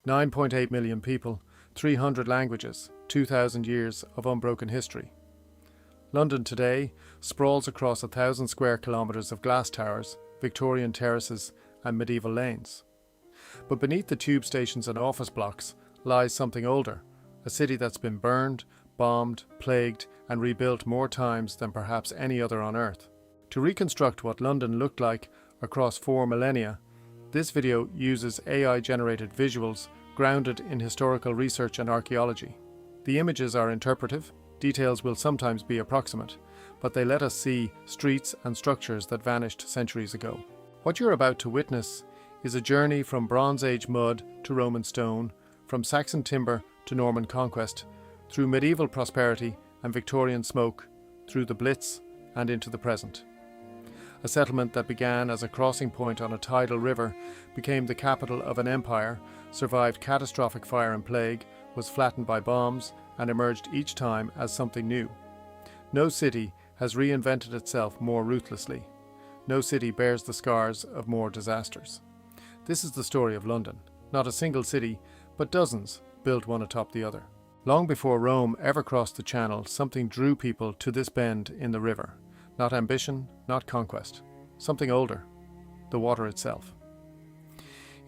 9.8 million people, 300 languages, 2,000 years of unbroken history. London today sprawls across 1,000 square kilometres of glass towers, Victorian terraces and medieval lanes. But beneath the tube stations and office blocks lies something older, a city that's been burned, bombed, plagued and rebuilt more times than perhaps any other on Earth. To reconstruct what London looked like across 4 millennia, this video uses AI-generated visuals grounded in historical research and archaeology. The images are interpretive, details will sometimes be approximate, but they let us see streets and structures that vanished centuries ago. What you're about to witness is a journey from Bronze Age mud to Roman stone, from Saxon timber to Norman conquest, through medieval prosperity and Victorian smoke, through the Blitz and into the present. A settlement that began as a crossing point on a tidal river, became the capital of an empire, survived catastrophic fire and plague, was flattened by bombs, and emerged each time as something new. No city has reinvented itself more ruthlessly. No city bears the scars of more disasters. This is the story of London. Not a single city, but dozens built one atop the other. Long before Rome ever crossed the Channel, something drew people to this bend in the river. Not ambition, not conquest. Something older, the water itself.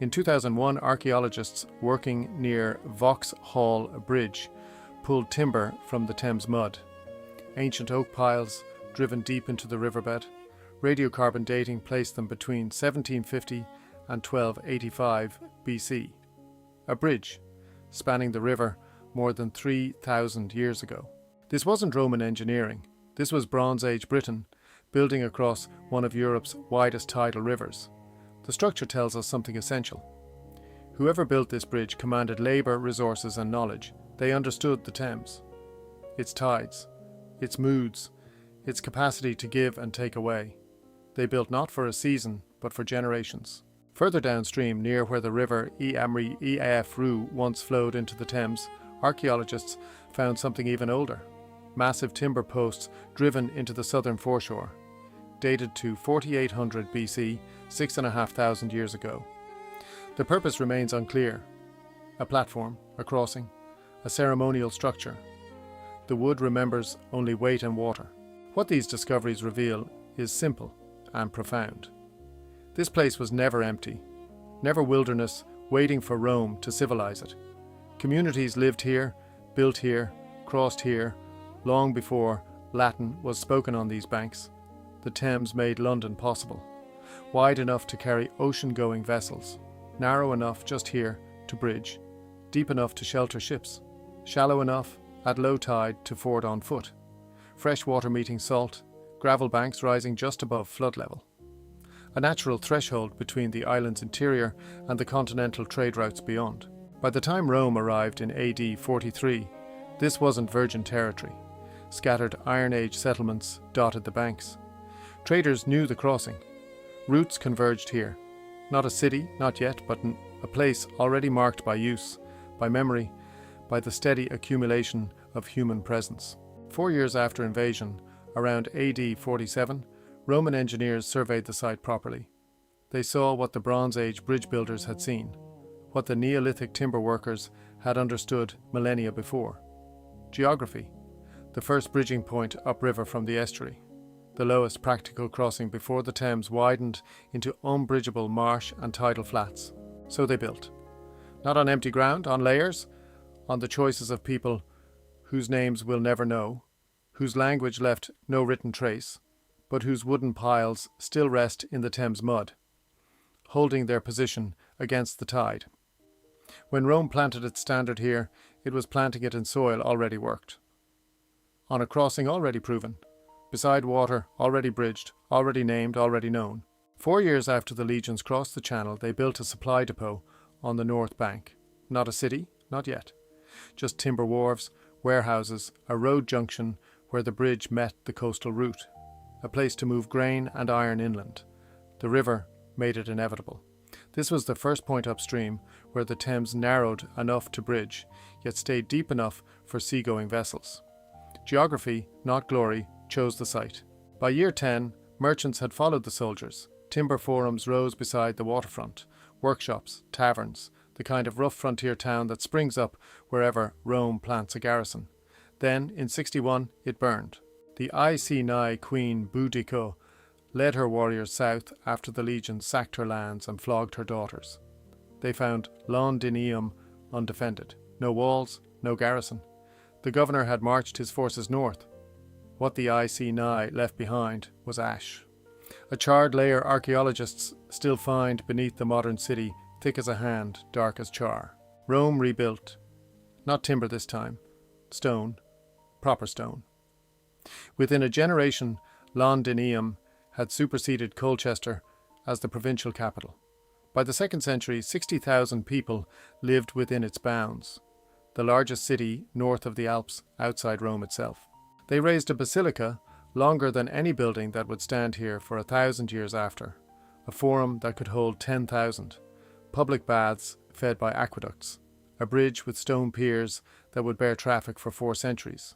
In 2001, archaeologists working near Vauxhall Bridge pulled timber from the Thames mud. Ancient oak piles driven deep into the riverbed. Radiocarbon dating placed them between 1750 and 1285 BC. A bridge spanning the river more than 3,000 years ago. This wasn't Roman engineering. This was Bronze Age Britain, building across one of Europe's widest tidal rivers. The structure tells us something essential. Whoever built this bridge commanded labour, resources and knowledge. They understood the Thames, its tides, its moods, its capacity to give and take away. They built not for a season, but for generations. Further downstream, near where the river Eafru once flowed into the Thames, archaeologists found something even older. Massive timber posts driven into the southern foreshore, dated to 4800 BC, 6,500 years ago. The purpose remains unclear. A platform, a crossing, a ceremonial structure. The wood remembers only weight and water. What these discoveries reveal is simple and profound. This place was never empty, never wilderness waiting for Rome to civilize it. Communities lived here, built here, crossed here, long before Latin was spoken on these banks. The Thames made London possible, wide enough to carry ocean-going vessels, narrow enough just here to bridge, deep enough to shelter ships, shallow enough at low tide to ford on foot, fresh water meeting salt, gravel banks rising just above flood level. A natural threshold between the island's interior and the continental trade routes beyond. By the time Rome arrived in AD 43, this wasn't virgin territory. Scattered Iron Age settlements dotted the banks. Traders knew the crossing. Routes converged here. Not a city, not yet, but a place already marked by use, by memory, by the steady accumulation of human presence. 4 years after invasion, around AD 47, Roman engineers surveyed the site properly. They saw what the Bronze Age bridge builders had seen, what the Neolithic timber workers had understood millennia before. Geography. The first bridging point upriver from the estuary, the lowest practical crossing before the Thames widened into unbridgeable marsh and tidal flats. So they built. Not on empty ground, on layers, on the choices of people whose names we'll never know, whose language left no written trace, but whose wooden piles still rest in the Thames mud, holding their position against the tide. When Rome planted its standard here, it was planting it in soil already worked, on a crossing already proven, beside water already bridged, already named, already known. 4 years after the legions crossed the Channel, they built a supply depot on the north bank. Not a city, not yet. Just timber wharves, warehouses, a road junction where the bridge met the coastal route. A place to move grain and iron inland. The river made it inevitable. This was the first point upstream where the Thames narrowed enough to bridge, yet stayed deep enough for seagoing vessels. Geography, not glory, chose the site. By year 10, merchants had followed the soldiers. Timber forums rose beside the waterfront, workshops, taverns, the kind of rough frontier town that springs up wherever Rome plants a garrison. Then, in 61, it burned. The Iceni queen Boudica led her warriors south after the legions sacked her lands and flogged her daughters. They found Londinium undefended. No walls, no garrison. The governor had marched his forces north. What the Iceni left behind was ash. A charred layer archaeologists still find beneath the modern city, thick as a hand, dark as char. Rome rebuilt. Not timber this time. Stone. Proper stone. Within a generation, Londinium had superseded Colchester as the provincial capital. By the 2nd century, 60,000 people lived within its bounds, the largest city north of the Alps outside Rome itself. They raised a basilica longer than any building that would stand here for 1,000 years after, a forum that could hold 10,000, public baths fed by aqueducts, a bridge with stone piers that would bear traffic for 4 centuries,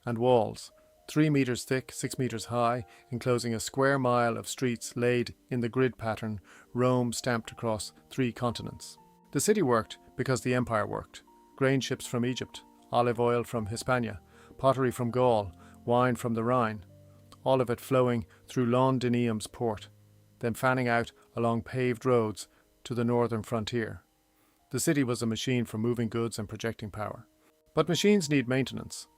and walls, 3 meters thick, 6 meters high, enclosing a square mile of streets laid in the grid pattern Rome stamped across 3 continents. The city worked because the empire worked. Grain ships from Egypt, olive oil from Hispania, pottery from Gaul, wine from the Rhine, all of it flowing through Londinium's port, then fanning out along paved roads to the northern frontier. The city was a machine for moving goods and projecting power. But machines need maintenance.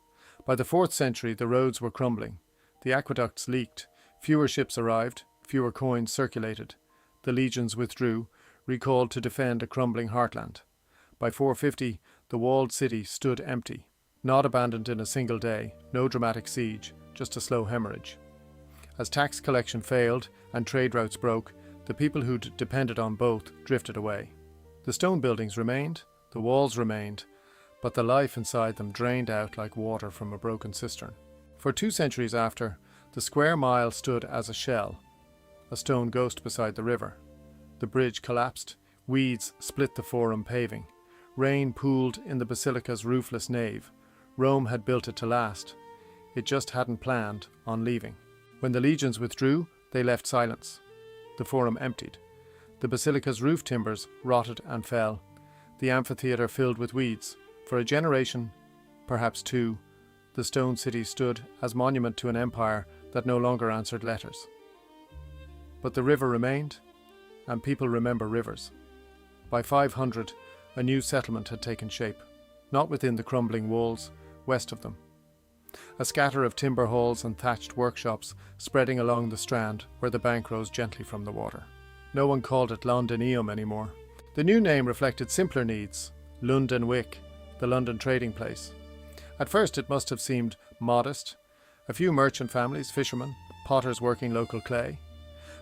By the 4th century, the roads were crumbling. The aqueducts leaked. Fewer ships arrived. Fewer coins circulated. The legions withdrew, recalled to defend a crumbling heartland. By 450, the walled city stood empty. Not abandoned in a single day, no dramatic siege, just a slow hemorrhage. As tax collection failed and trade routes broke, the people who'd depended on both drifted away. The stone buildings remained, the walls remained, but the life inside them drained out like water from a broken cistern. For 2 centuries after, the square mile stood as a shell, a stone ghost beside the river. The bridge collapsed, weeds split the forum paving, rain pooled in the basilica's roofless nave. Rome had built it to last. It just hadn't planned on leaving. When the legions withdrew, they left silence. The forum emptied. The basilica's roof timbers rotted and fell. The amphitheatre filled with weeds. For a generation, perhaps 2, the stone city stood as monument to an empire that no longer answered letters. But the river remained, and people remember rivers. By 500, a new settlement had taken shape, not within the crumbling walls, west of them. A scatter of timber halls and thatched workshops spreading along the strand where the bank rose gently from the water. No one called it Londinium anymore. The new name reflected simpler needs, Lund and Wick, the London trading place. At first it must have seemed modest, a few merchant families, fishermen, potters working local clay.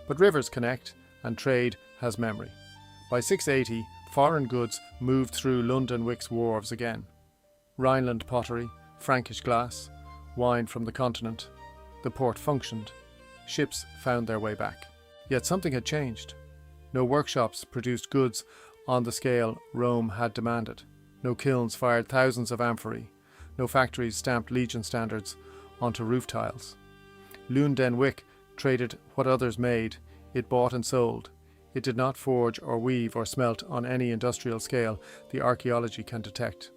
But rivers connect, and trade has memory. By 680, foreign goods moved through London Wick's wharves again. Rhineland pottery, Frankish glass, wine from the continent. The port functioned. Ships found their way back. Yet something had changed. No workshops produced goods on the scale Rome had demanded. No kilns fired thousands of amphorae. No factories stamped legion standards onto roof tiles. Lund and Wick traded what others made. It bought and sold. It did not forge or weave or smelt on any industrial scale the archaeology can detect.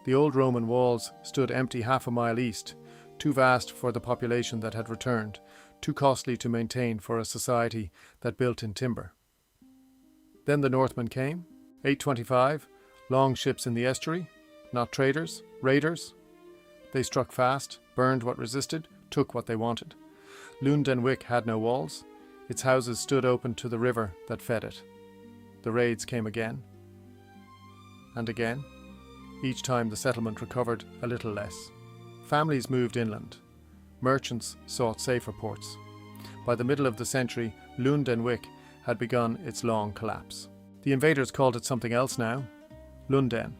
The old Roman walls stood empty half a mile east, too vast for the population that had returned, too costly to maintain for a society that built in timber. Then the Northmen came, 825, long ships in the estuary, not traders, raiders. They struck fast, burned what resisted, took what they wanted. Lund and Wick had no walls. Its houses stood open to the river that fed it. The raids came again and again. Each time the settlement recovered a little less. Families moved inland. Merchants sought safer ports. By the middle of the century, Lund and Wick had begun its long collapse. The invaders called it something else now, Lunden.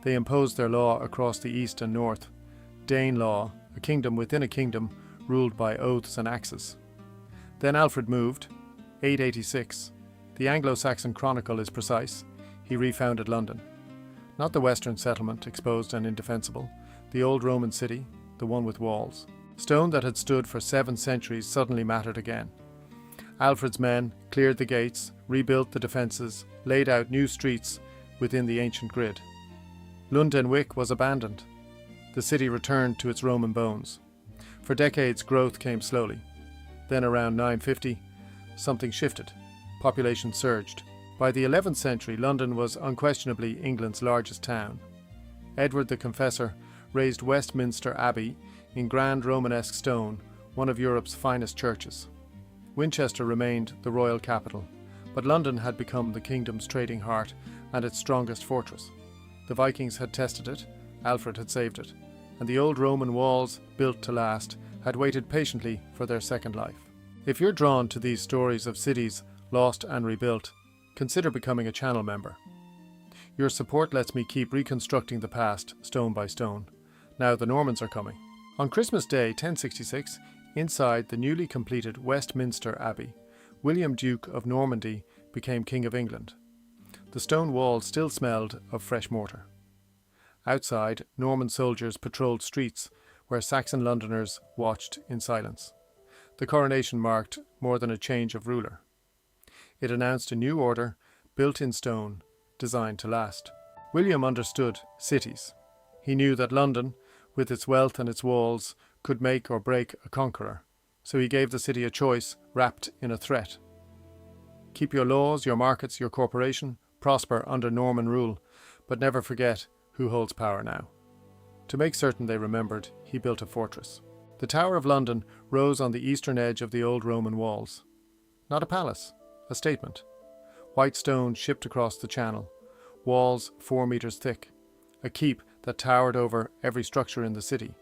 They imposed their law across the east and north. Dane law, a kingdom within a kingdom, ruled by oaths and axes. Then Alfred moved, 886. The Anglo-Saxon Chronicle is precise. He refounded London. Not the western settlement, exposed and indefensible. The old Roman city, the one with walls. Stone that had stood for 7 centuries suddenly mattered again. Alfred's men cleared the gates, rebuilt the defences, laid out new streets within the ancient grid. Londinium was abandoned. The city returned to its Roman bones. For decades, growth came slowly. Then around 950, something shifted. Population surged. By the 11th century, London was unquestionably England's largest town. Edward the Confessor raised Westminster Abbey in grand Romanesque stone, one of Europe's finest churches. Winchester remained the royal capital, but London had become the kingdom's trading heart and its strongest fortress. The Vikings had tested it, Alfred had saved it, and the old Roman walls, built to last, had waited patiently for their second life. If you're drawn to these stories of cities lost and rebuilt, consider becoming a channel member. Your support lets me keep reconstructing the past, stone by stone. Now the Normans are coming. On Christmas Day, 1066, inside the newly completed Westminster Abbey, William, Duke of Normandy, became King of England. The stone walls still smelled of fresh mortar. Outside, Norman soldiers patrolled streets where Saxon Londoners watched in silence. The coronation marked more than a change of ruler. It announced a new order, built in stone, designed to last. William understood cities. He knew that London, with its wealth and its walls, could make or break a conqueror. So he gave the city a choice wrapped in a threat. Keep your laws, your markets, your corporation, prosper under Norman rule, but never forget who holds power now. To make certain they remembered, he built a fortress. The Tower of London rose on the eastern edge of the old Roman walls. Not a palace, a statement. White stone shipped across the channel, walls 4 meters thick, a keep that towered over every structure in the city.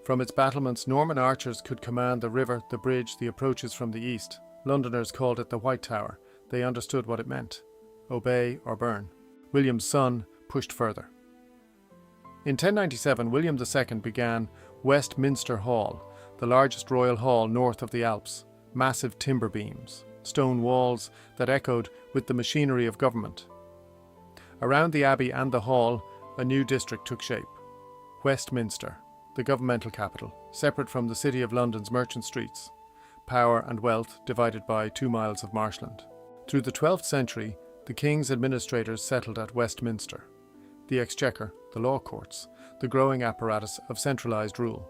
From its battlements, Norman archers could command the river, the bridge, the approaches from the east. Londoners called it the White Tower. They understood what it meant. Obey or burn. William's son pushed further. In 1097, William II began Westminster Hall, the largest royal hall north of the Alps. Massive timber beams, stone walls that echoed with the machinery of government. Around the abbey and the hall, a new district took shape. Westminster, the governmental capital, separate from the City of London's merchant streets. Power and wealth divided by 2 miles of marshland. Through the 12th century, the king's administrators settled at Westminster. The exchequer, the law courts, the growing apparatus of centralised rule.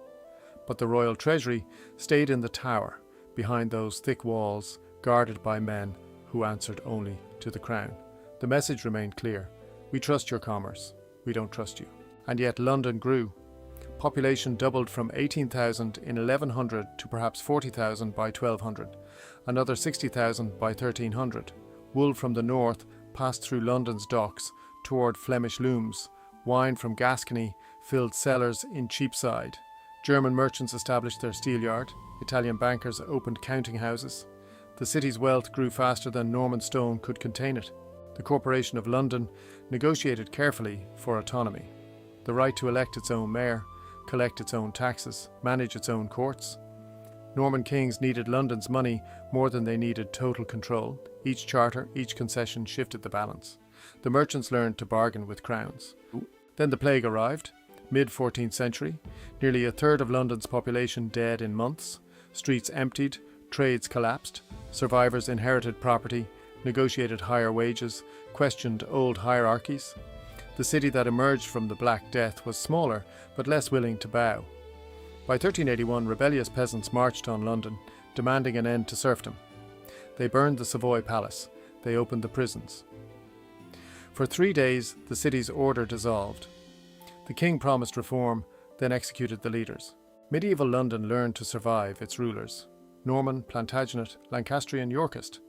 But the royal treasury stayed in the tower, behind those thick walls, guarded by men who answered only to the crown. The message remained clear. We trust your commerce. We don't trust you. And yet London grew. Population doubled from 18,000 in 1100 to perhaps 40,000 by 1200, another 60,000 by 1300. Wool from the north passed through London's docks toward Flemish looms. Wine from Gascony filled cellars in Cheapside. German merchants established their steelyard. Italian bankers opened counting houses. The city's wealth grew faster than Norman stone could contain it. The Corporation of London negotiated carefully for autonomy. The right to elect its own mayor, collect its own taxes, manage its own courts. Norman kings needed London's money more than they needed total control. Each charter, each concession shifted the balance. The merchants learned to bargain with crowns. Then the plague arrived, mid-14th century. Nearly a third of London's population dead in months. Streets emptied, trades collapsed. Survivors inherited property, negotiated higher wages, questioned old hierarchies. The city that emerged from the Black Death was smaller, but less willing to bow. By 1381, rebellious peasants marched on London, demanding an end to serfdom. They burned the Savoy Palace. They opened the prisons. For 3 days, the city's order dissolved. The king promised reform, then executed the leaders. Medieval London learned to survive its rulers. Norman, Plantagenet, Lancastrian, Yorkist.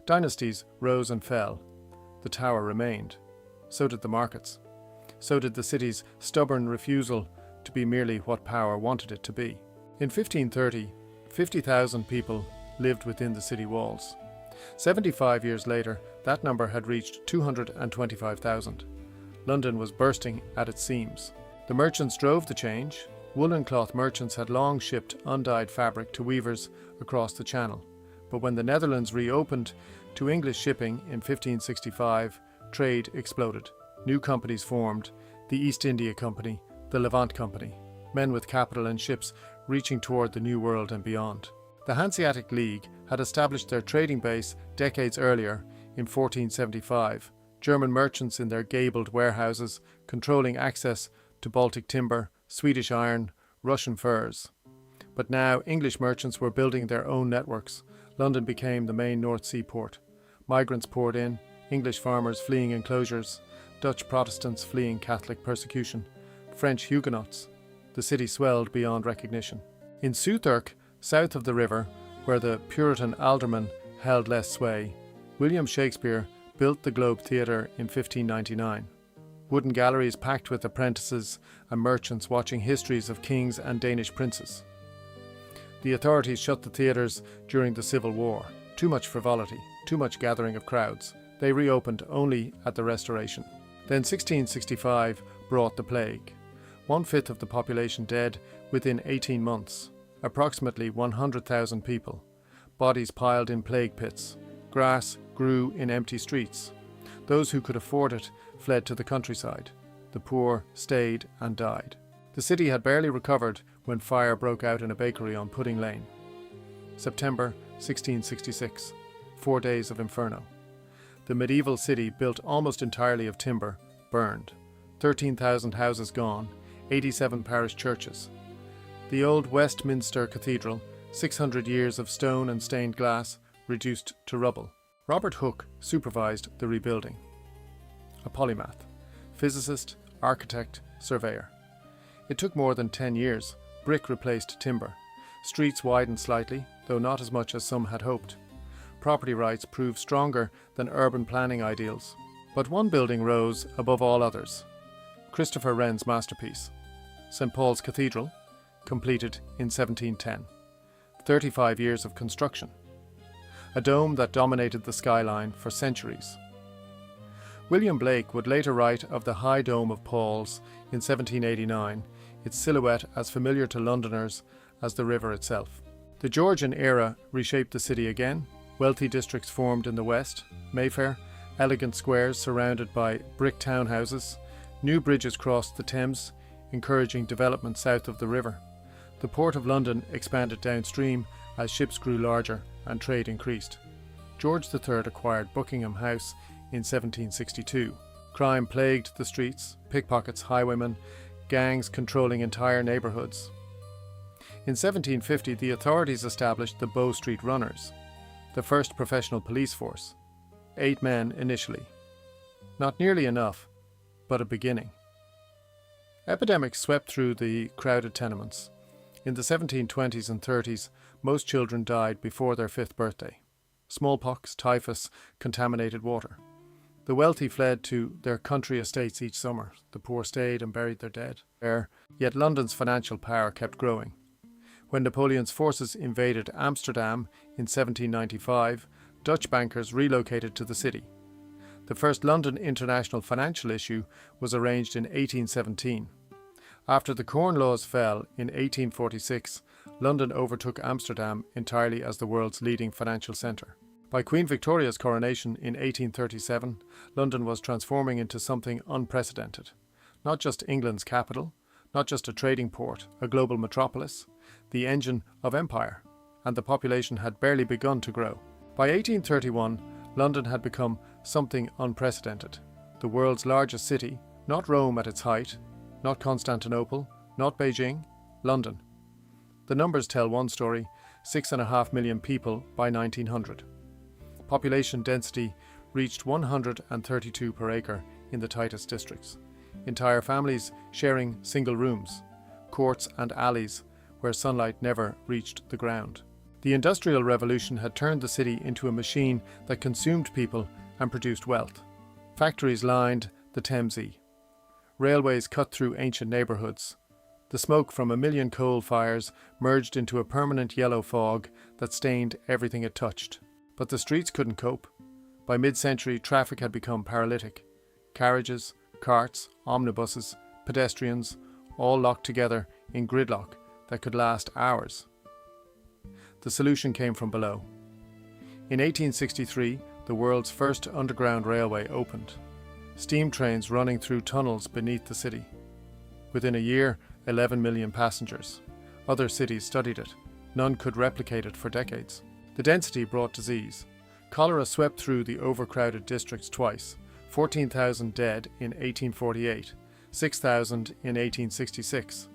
Dynasties rose and fell. The Tower remained. So did the markets. So did the city's stubborn refusal to be merely what power wanted it to be. In 1530, 50,000 people lived within the city walls. 75 years later, that number had reached 225,000. London was bursting at its seams. The merchants drove the change. Woolen cloth merchants had long shipped undyed fabric to weavers across the Channel. But when the Netherlands reopened to English shipping in 1565, trade exploded. New companies formed, the East India Company, the Levant Company, men with capital and ships reaching toward the New World and beyond. The Hanseatic League had established their trading base decades earlier in 1475. German merchants in their gabled warehouses, controlling access to Baltic timber, Swedish iron, Russian furs. But now English merchants were building their own networks. London became the main North Sea port. Migrants poured in, English farmers fleeing enclosures, Dutch Protestants fleeing Catholic persecution, French Huguenots. The city swelled beyond recognition. In Southwark, south of the river, where the Puritan alderman held less sway, William Shakespeare built the Globe Theatre in 1599. Wooden galleries packed with apprentices and merchants watching histories of kings and Danish princes. The authorities shut the theatres during the Civil War. Too much frivolity, too much gathering of crowds. They reopened only at the Restoration. Then 1665 brought the plague. 1/5 of the population dead within 18 months. Approximately 100,000 people. Bodies piled in plague pits. Grass grew in empty streets. Those who could afford it fled to the countryside. The poor stayed and died. The city had barely recovered when fire broke out in a bakery on Pudding Lane. September 1666. 4 days of inferno. The medieval city, built almost entirely of timber, burned. 13,000 houses gone, 87 parish churches. The old Westminster Cathedral, 600 years of stone and stained glass, reduced to rubble. Robert Hooke supervised the rebuilding. A polymath, physicist, architect, surveyor. It took more than 10 years. Brick replaced timber. Streets widened slightly, though not as much as some had hoped. Property rights proved stronger than urban planning ideals. But one building rose above all others. Christopher Wren's masterpiece, St. Paul's Cathedral, completed in 1710. 35 years of construction. A dome that dominated the skyline for centuries. William Blake would later write of the high dome of Paul's in 1789, its silhouette as familiar to Londoners as the river itself. The Georgian era reshaped the city again. Wealthy districts formed in the west, Mayfair, elegant squares surrounded by brick townhouses. New bridges crossed the Thames, encouraging development south of the river. The Port of London expanded downstream as ships grew larger and trade increased. George III acquired Buckingham House in 1762. Crime plagued the streets, pickpockets, highwaymen, gangs controlling entire neighbourhoods. In 1750, the authorities established the Bow Street Runners, the first professional police force. 8 men initially. Not nearly enough, but a beginning. Epidemics swept through the crowded tenements. In the 1720s and 30s, most children died before their 5th birthday. Smallpox, typhus, contaminated water. The wealthy fled to their country estates each summer. The poor stayed and buried their dead there. Yet London's financial power kept growing. When Napoleon's forces invaded Amsterdam in 1795, Dutch bankers relocated to the city. The first London International Financial Issue was arranged in 1817. After the Corn Laws fell in 1846, London overtook Amsterdam entirely as the world's leading financial centre. By Queen Victoria's coronation in 1837, London was transforming into something unprecedented. Not just England's capital, not just a trading port, a global metropolis, the engine of empire, and the population had barely begun to grow. By 1831, London had become something unprecedented. The world's largest city, not Rome at its height, not Constantinople, not Beijing, London. The numbers tell one story: 6.5 million people by 1900. Population density reached 132 per acre in the tightest districts. Entire families sharing single rooms, courts and alleys where sunlight never reached the ground. The Industrial Revolution had turned the city into a machine that consumed people and produced wealth. Factories lined the Thamesie. Railways cut through ancient neighbourhoods. The smoke from a million coal fires merged into a permanent yellow fog that stained everything it touched. But the streets couldn't cope. By mid-century, traffic had become paralytic. Carriages, carts, omnibuses, pedestrians, all locked together in gridlock that could last hours. The solution came from below. In 1863, the world's first underground railway opened. Steam trains running through tunnels beneath the city. Within a year, 11 million passengers. Other cities studied it. None could replicate it for decades. The density brought disease. Cholera swept through the overcrowded districts twice. 14,000 dead in 1848, 6,000 in 1866.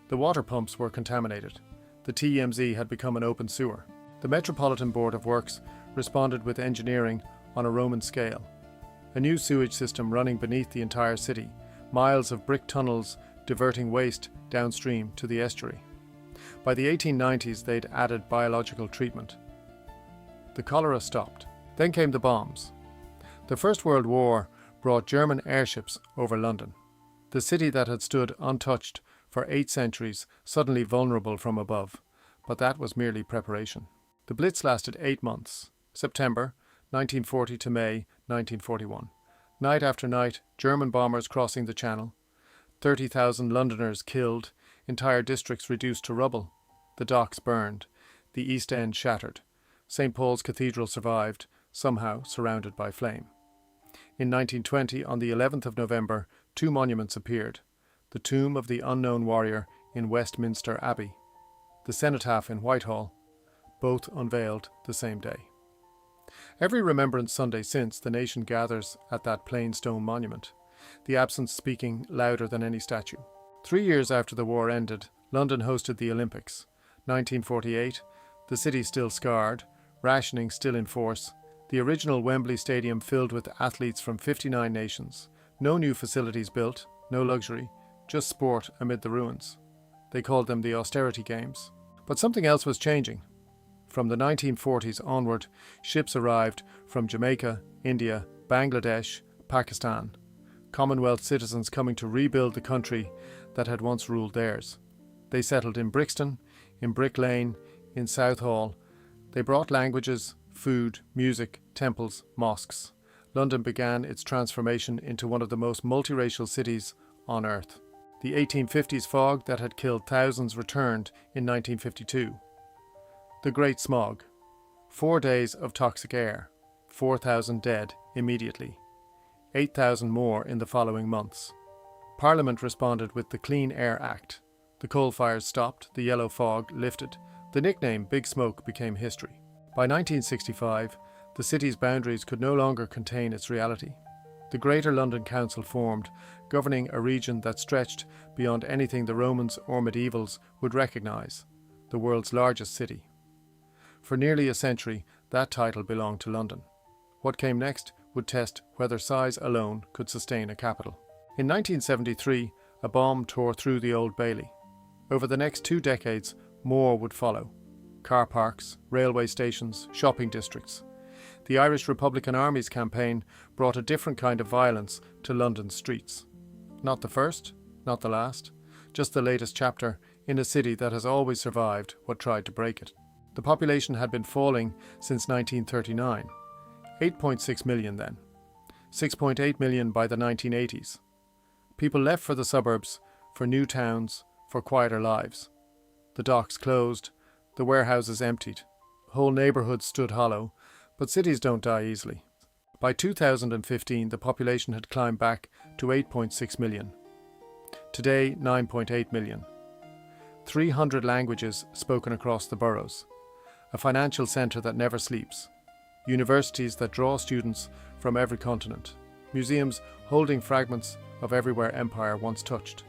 The water pumps were contaminated. The TMZ had become an open sewer. The Metropolitan Board of Works responded with engineering on a Roman scale. A new sewage system running beneath the entire city, miles of brick tunnels diverting waste downstream to the estuary. By the 1890s, they'd added biological treatment. The cholera stopped. Then came the bombs. The First World War brought German airships over London. The city that had stood untouched for 8 centuries, suddenly vulnerable from above. But that was merely preparation. The Blitz lasted 8 months, September 1940 to May 1941. Night after night, German bombers crossing the Channel. 30,000 Londoners killed, entire districts reduced to rubble. The docks burned, the East End shattered. St. Paul's Cathedral survived, somehow surrounded by flame. In 1920, on the 11th of November, 2 monuments appeared. The tomb of the unknown warrior in Westminster Abbey, the cenotaph in Whitehall, both unveiled the same day. Every Remembrance Sunday since, the nation gathers at that plain stone monument, the absence speaking louder than any statue. 3 years after the war ended, London hosted the Olympics. 1948, the city still scarred, rationing still in force, the original Wembley Stadium filled with athletes from 59 nations. No new facilities built, no luxury, just sport amid the ruins. They called them the Austerity Games. But something else was changing. From the 1940s onward, ships arrived from Jamaica, India, Bangladesh, Pakistan. Commonwealth citizens coming to rebuild the country that had once ruled theirs. They settled in Brixton, in Brick Lane, in Southall. They brought languages, food, music, temples, mosques. London began its transformation into one of the most multiracial cities on earth. The 1850s fog that had killed thousands returned in 1952. The Great Smog. 4 days of toxic air. 4,000 dead immediately. 8,000 more in the following months. Parliament responded with the Clean Air Act. The coal fires stopped, the yellow fog lifted. The nickname Big Smoke became history. By 1965, the city's boundaries could no longer contain its reality. The Greater London Council formed, governing a region that stretched beyond anything the Romans or medievals would recognise, the world's largest city. For nearly a century, that title belonged to London. What came next would test whether size alone could sustain a capital. In 1973, a bomb tore through the Old Bailey. Over the next 2 decades, more would follow. Car parks, railway stations, shopping districts. The Irish Republican Army's campaign brought a different kind of violence to London's streets. Not the first, not the last, just the latest chapter in a city that has always survived what tried to break it. The population had been falling since 1939. 8.6 million then. 6.8 million by the 1980s. People left for the suburbs, for new towns, for quieter lives. The docks closed, the warehouses emptied. Whole neighbourhoods stood hollow, but cities don't die easily. By 2015, the population had climbed back to 8.6 million. Today, 9.8 million. 300 languages spoken across the boroughs. A financial centre that never sleeps. Universities that draw students from every continent. Museums holding fragments of everywhere empire once touched.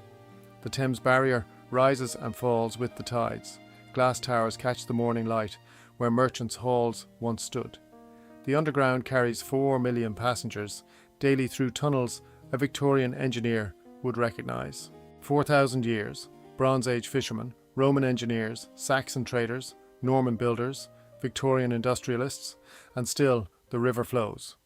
The Thames Barrier rises and falls with the tides. Glass towers catch the morning light where merchants' halls once stood. The underground carries 4 million passengers daily through tunnels a Victorian engineer would recognise. 4,000 years, Bronze Age fishermen, Roman engineers, Saxon traders, Norman builders, Victorian industrialists, and still the river flows.